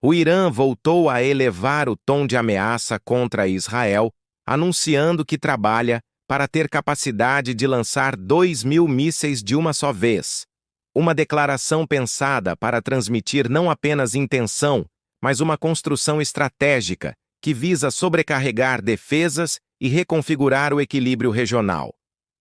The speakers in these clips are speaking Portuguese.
o Irã voltou a elevar o tom de ameaça contra Israel, anunciando que trabalha para ter capacidade de lançar 2.000 mísseis de uma só vez. Uma declaração pensada para transmitir não apenas intenção, mas uma construção estratégica que visa sobrecarregar defesas e reconfigurar o equilíbrio regional.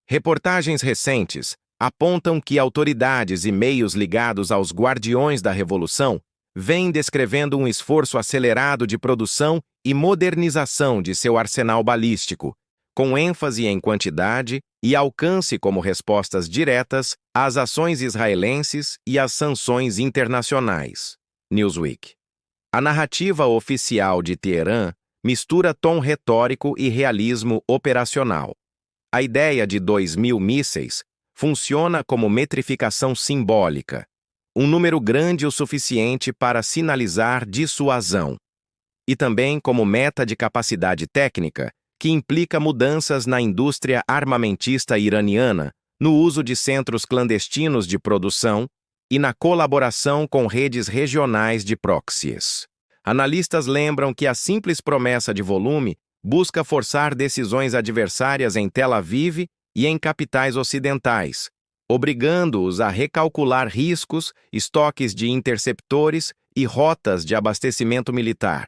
Reportagens recentes apontam que autoridades e meios ligados aos Guardiões da Revolução vêm descrevendo um esforço acelerado de produção e modernização de seu arsenal balístico, com ênfase em quantidade e alcance como respostas diretas às ações israelenses e às sanções internacionais. Newsweek. A narrativa oficial de Teherã mistura tom retórico e realismo operacional. A ideia de 2.000 mísseis funciona como metrificação simbólica, um número grande o suficiente para sinalizar dissuasão, e também como meta de capacidade técnica, que implica mudanças na indústria armamentista iraniana, no uso de centros clandestinos de produção e na colaboração com redes regionais de proxies. Analistas lembram que a simples promessa de volume busca forçar decisões adversárias em Tel Aviv e em capitais ocidentais, obrigando-os a recalcular riscos, estoques de interceptores e rotas de abastecimento militar.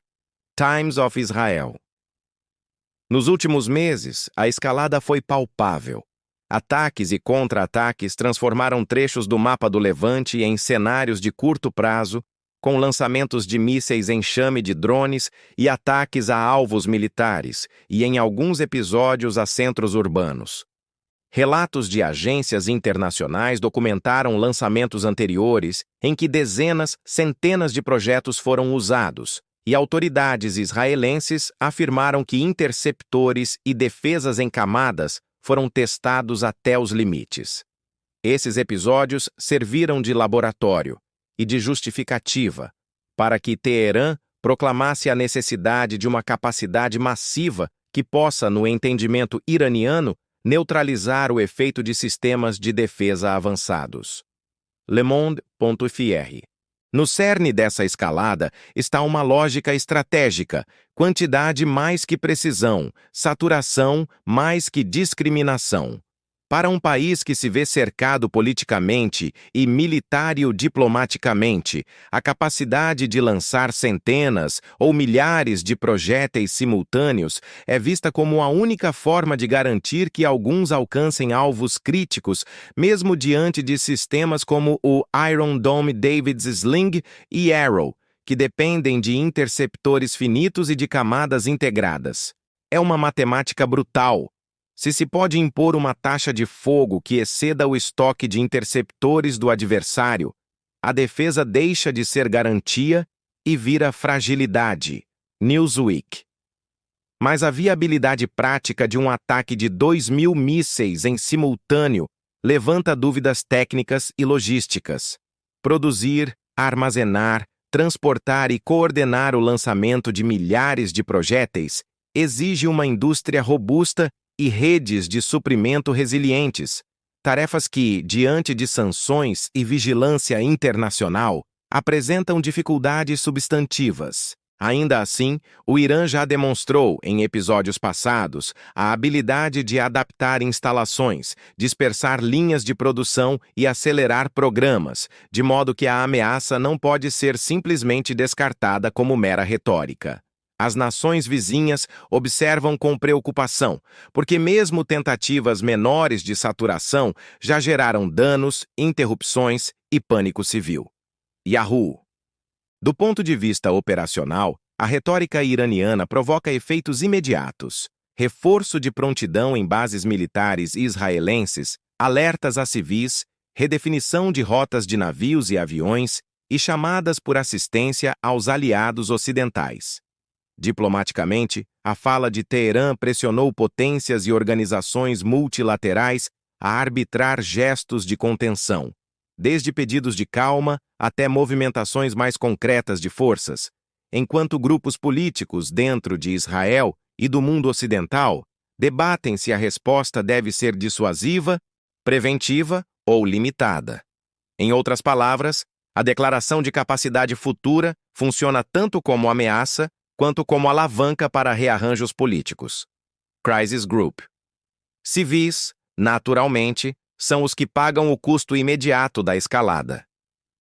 Times of Israel. Nos últimos meses, a escalada foi palpável. Ataques e contra-ataques transformaram trechos do mapa do Levante em cenários de curto prazo, com lançamentos de mísseis enxame de drones e ataques a alvos militares, e em alguns episódios a centros urbanos. Relatos de agências internacionais documentaram lançamentos anteriores em que dezenas, centenas de projetos foram usados, e autoridades israelenses afirmaram que interceptores e defesas em camadas foram testados até os limites. Esses episódios serviram de laboratório e de justificativa para que Teherã proclamasse a necessidade de uma capacidade massiva que possa, no entendimento iraniano, neutralizar o efeito de sistemas de defesa avançados. Le Monde.fr. No cerne dessa escalada está uma lógica estratégica, quantidade mais que precisão, saturação mais que discriminação. Para um país que se vê cercado politicamente e militar-diplomaticamente, a capacidade de lançar centenas ou milhares de projéteis simultâneos é vista como a única forma de garantir que alguns alcancem alvos críticos, mesmo diante de sistemas como o Iron Dome David's Sling e Arrow, que dependem de interceptores finitos e de camadas integradas. É uma matemática brutal. Se se pode impor uma taxa de fogo que exceda o estoque de interceptores do adversário, a defesa deixa de ser garantia e vira fragilidade. Newsweek. Mas a viabilidade prática de um ataque de 2.000 mísseis em simultâneo levanta dúvidas técnicas e logísticas. Produzir, armazenar, transportar e coordenar o lançamento de milhares de projéteis exige uma indústria robusta e redes de suprimento resilientes, tarefas que, diante de sanções e vigilância internacional, apresentam dificuldades substantivas. Ainda assim, o Irã já demonstrou, em episódios passados, a habilidade de adaptar instalações, dispersar linhas de produção e acelerar programas, de modo que a ameaça não pode ser simplesmente descartada como mera retórica. As nações vizinhas observam com preocupação, porque mesmo tentativas menores de saturação já geraram danos, interrupções e pânico civil. Yahoo! Do ponto de vista operacional, a retórica iraniana provoca efeitos imediatos: reforço de prontidão em bases militares israelenses, alertas a civis, redefinição de rotas de navios e aviões e chamadas por assistência aos aliados ocidentais. Diplomaticamente, a fala de Teherã pressionou potências e organizações multilaterais a arbitrar gestos de contenção, desde pedidos de calma até movimentações mais concretas de forças, enquanto grupos políticos dentro de Israel e do mundo ocidental debatem se a resposta deve ser dissuasiva, preventiva ou limitada. Em outras palavras, A declaração de capacidade futura funciona tanto como ameaça quanto como alavanca para rearranjos políticos. Crisis Group. Civis, naturalmente, são os que pagam o custo imediato da escalada.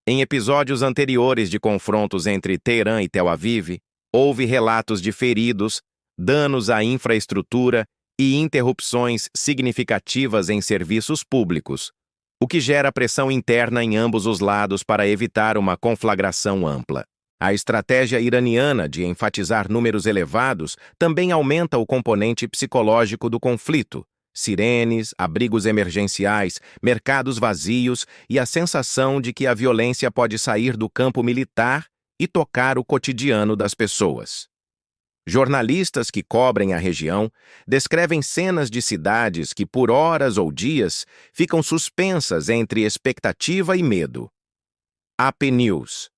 Em episódios anteriores de confrontos entre Teherã e Tel Aviv, houve relatos de feridos, danos à infraestrutura e interrupções significativas em serviços públicos, o que gera pressão interna em ambos os lados para evitar uma conflagração ampla. A estratégia iraniana de enfatizar números elevados também aumenta o componente psicológico do conflito. Sirenes, abrigos emergenciais, mercados vazios e a sensação de que a violência pode sair do campo militar e tocar o cotidiano das pessoas. Jornalistas que cobrem a região descrevem cenas de cidades que, por horas ou dias, ficam suspensas entre expectativa e medo. AP News.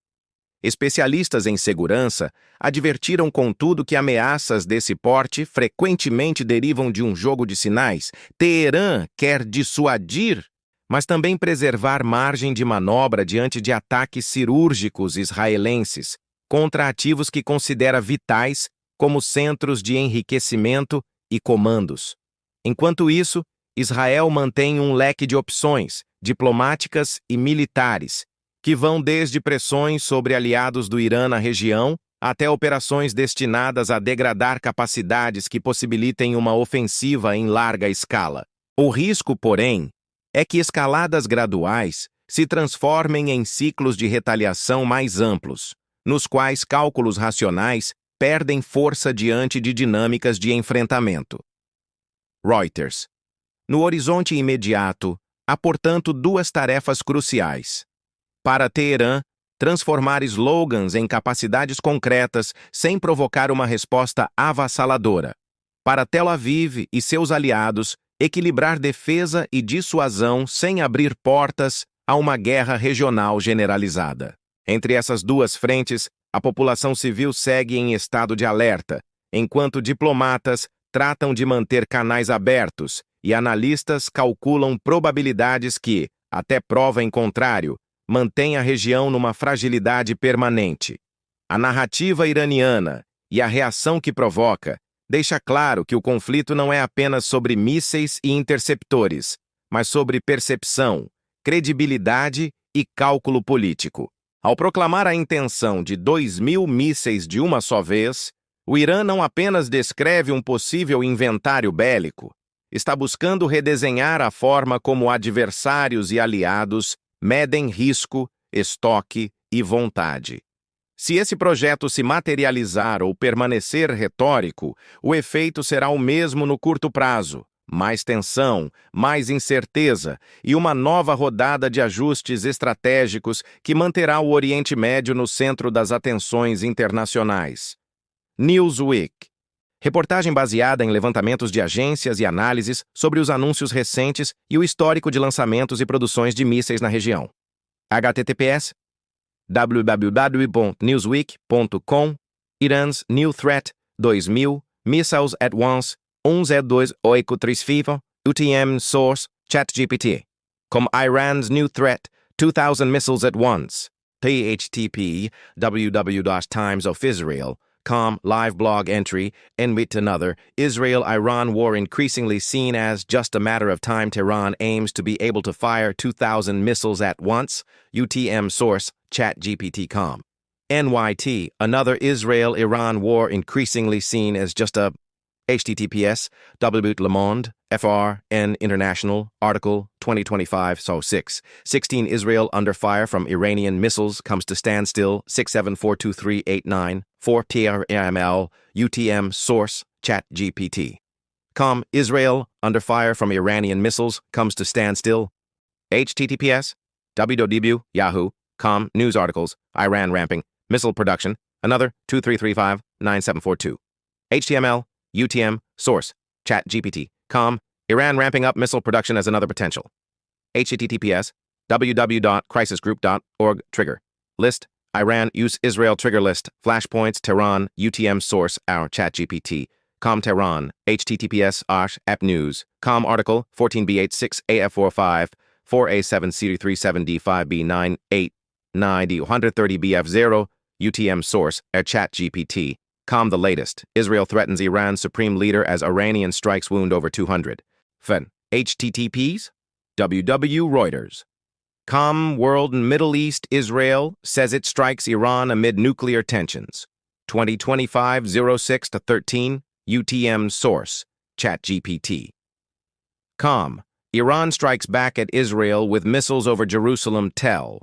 Especialistas em segurança advertiram, contudo, que ameaças desse porte frequentemente derivam de um jogo de sinais. Teherã quer dissuadir, mas também preservar margem de manobra diante de ataques cirúrgicos israelenses contra ativos que considera vitais como centros de enriquecimento e comandos. Enquanto isso, Israel mantém um leque de opções diplomáticas e militares, que vão desde pressões sobre aliados do Irã na região até operações destinadas a degradar capacidades que possibilitem uma ofensiva em larga escala. O risco, porém, é que escaladas graduais se transformem em ciclos de retaliação mais amplos, nos quais cálculos racionais perdem força diante de dinâmicas de enfrentamento. Reuters. No horizonte imediato, há, portanto, duas tarefas cruciais. Para Teherã, transformar slogans em capacidades concretas sem provocar uma resposta avassaladora. Para Tel Aviv e seus aliados, equilibrar defesa e dissuasão sem abrir portas a uma guerra regional generalizada. Entre essas duas frentes, a população civil segue em estado de alerta, enquanto diplomatas tratam de manter canais abertos e analistas calculam probabilidades que, até prova em contrário, mantém a região numa fragilidade permanente. A narrativa iraniana e a reação que provoca deixa claro que o conflito não é apenas sobre mísseis e interceptores, mas sobre percepção, credibilidade e cálculo político. Ao proclamar a intenção de 2.000 mísseis de uma só vez, o Irã não apenas descreve um possível inventário bélico, está buscando redesenhar a forma como adversários e aliados medem risco, estoque e vontade. Se esse projeto se materializar ou permanecer retórico, o efeito será o mesmo no curto prazo: mais tensão, mais incerteza e uma nova rodada de ajustes estratégicos que manterá o Oriente Médio no centro das atenções internacionais. Newsweek. Reportagem baseada em levantamentos de agências e análises sobre os anúncios recentes e o histórico de lançamentos e produções de mísseis na região. https www.newsweek.com Iran's New Threat 2000 Missiles at Once 1Z283 UTM Source ChatGPT. Com Iran's New Threat 2000 Missiles at Once. http www.timesofisrael.com live blog entry, and with another, Israel-Iran war increasingly seen as just a matter of time. Tehran aims to be able to fire 2,000 missiles at once. UTM source, ChatGPT.com. NYT, another Israel-Iran war increasingly seen as just a https Le Monde FRN International article 2025-6 Israel under fire from Iranian missiles comes to standstill 6742389 TRML UTM source ChatGPT. Israel under fire from Iranian missiles comes to standstill https www.yahoo.com news articles Iran ramping missile production another 23359742 HTML UTM source ChatGPT. Iran ramping up missile production as another potential. https www.crisisgroup.org trigger list Iran use Israel trigger list flashpoints Tehran UTM source our ChatGPT. Tehran https app news article 14b86 af45 4a7 c37d5b98 90 130 BF0, UTM source, ChatGPT. Com the latest. Israel threatens Iran's supreme leader as Iranian strikes wound over 200. Fen. HTTPs? WW Reuters. Com World Middle East Israel says it strikes Iran amid nuclear tensions. 2025 06 to 13, UTM source, ChatGPT. Com. Iran strikes back at Israel with missiles over Jerusalem, Tel